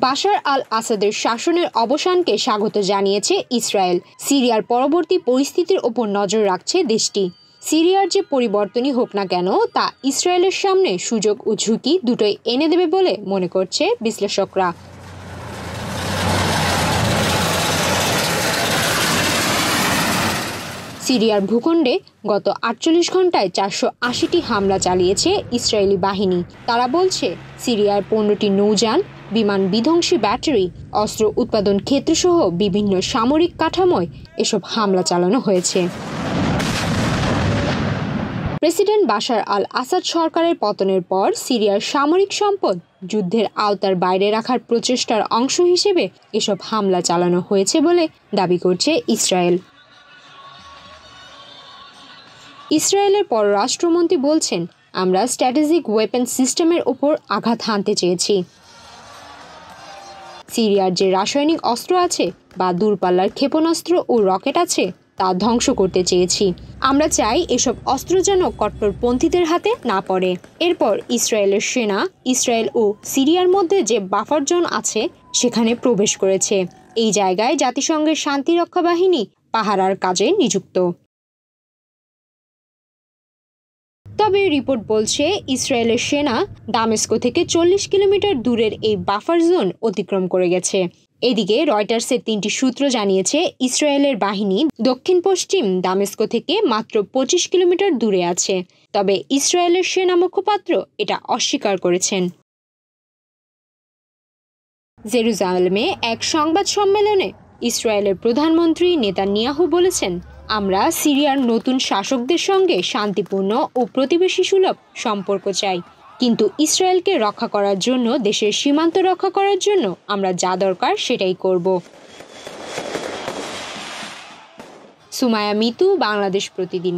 বাশার আল আসাদের শাসনের অবসানকে স্বাগত জানিয়েছে ইসরায়েল। সিরিয়ার পরবর্তী পরিস্থিতির ওপর নজর রাখছে দেশটি। সিরিয়ার যে পরিবর্তনই হোক না কেন তা ইসরায়েলের সামনে সুযোগ ও ঝুঁকি দুটোই এনে দেবে বলে মনে করছে বিশ্লেষকরা। সিরিয়ার ভূখণ্ডে গত ৪৮ ঘন্টায় ৪৮০টি হামলা চালিয়েছে ইসরায়েলি বাহিনী। তারা বলছে সিরিয়ার ১৫টি নৌযান, বিমান বিধ্বংসী ব্যাটারি, অস্ত্র উৎপাদন ক্ষেত্রসহ বিভিন্ন সামরিক কাঠামোয় এসব হামলা চালানো হয়েছে। প্রেসিডেন্ট বাশার আল আসাদ সরকারের পতনের পর সিরিয়ার সামরিক সম্পদ যুদ্ধের আওতার বাইরে রাখার প্রচেষ্টার অংশ হিসেবে এসব হামলা চালানো হয়েছে বলে দাবি করছে ইসরায়েল। ইসরায়েলের পররাষ্ট্রমন্ত্রী বলছেন, আমরা স্ট্র্যাটেজিক ওয়েপন সিস্টেমের ওপর আঘাত হানতে চেয়েছি। সিরিয়ার যে রাসায়নিক অস্ত্র আছে বা দূরপাল্লার ক্ষেপণাস্ত্র ও রকেট আছে তা ধ্বংস করতে চেয়েছি। আমরা চাই এসব অস্ত্র যেন কট্টরপন্থীদের হাতে না পড়ে। এরপর ইসরায়েলের সেনা ইসরায়েল ও সিরিয়ার মধ্যে যে বাফার জোন আছে সেখানে প্রবেশ করেছে। এই জায়গায় জাতিসংঘের শান্তিরক্ষা বাহিনী পাহারার কাজে নিযুক্ত। তবে রিপোর্ট বলছে ইসরায়েলের সেনা দামেস্ক থেকে ৪০ কিলোমিটার দূরের এই বাফার জোন অতিক্রম করে গেছে। এদিকে রয়টার্সের ৩টি সূত্র জানিয়েছে ইসরায়েলের বাহিনী দক্ষিণ পশ্চিম দামেস্ক থেকে মাত্র ২৫ কিলোমিটার দূরে আছে। তবে ইসরায়েলের সেনা মুখপাত্র এটা অস্বীকার করেছেন। জেরুজালেমে এক সংবাদ সম্মেলনে ইসরায়েলের প্রধানমন্ত্রী নেতানিয়াহু বলেছেন, আমরা সিরিয়ার নতুন শাসকদের সঙ্গে শান্তিপূর্ণ ও প্রতিবেশী সুলভ সম্পর্ক চাই, কিন্তু ইসরায়েলকে রক্ষা করার জন্য, দেশের সীমান্ত রক্ষা করার জন্য আমরা যা দরকার সেটাই করব। সুমায়া মিতু, বাংলাদেশ প্রতিদিন।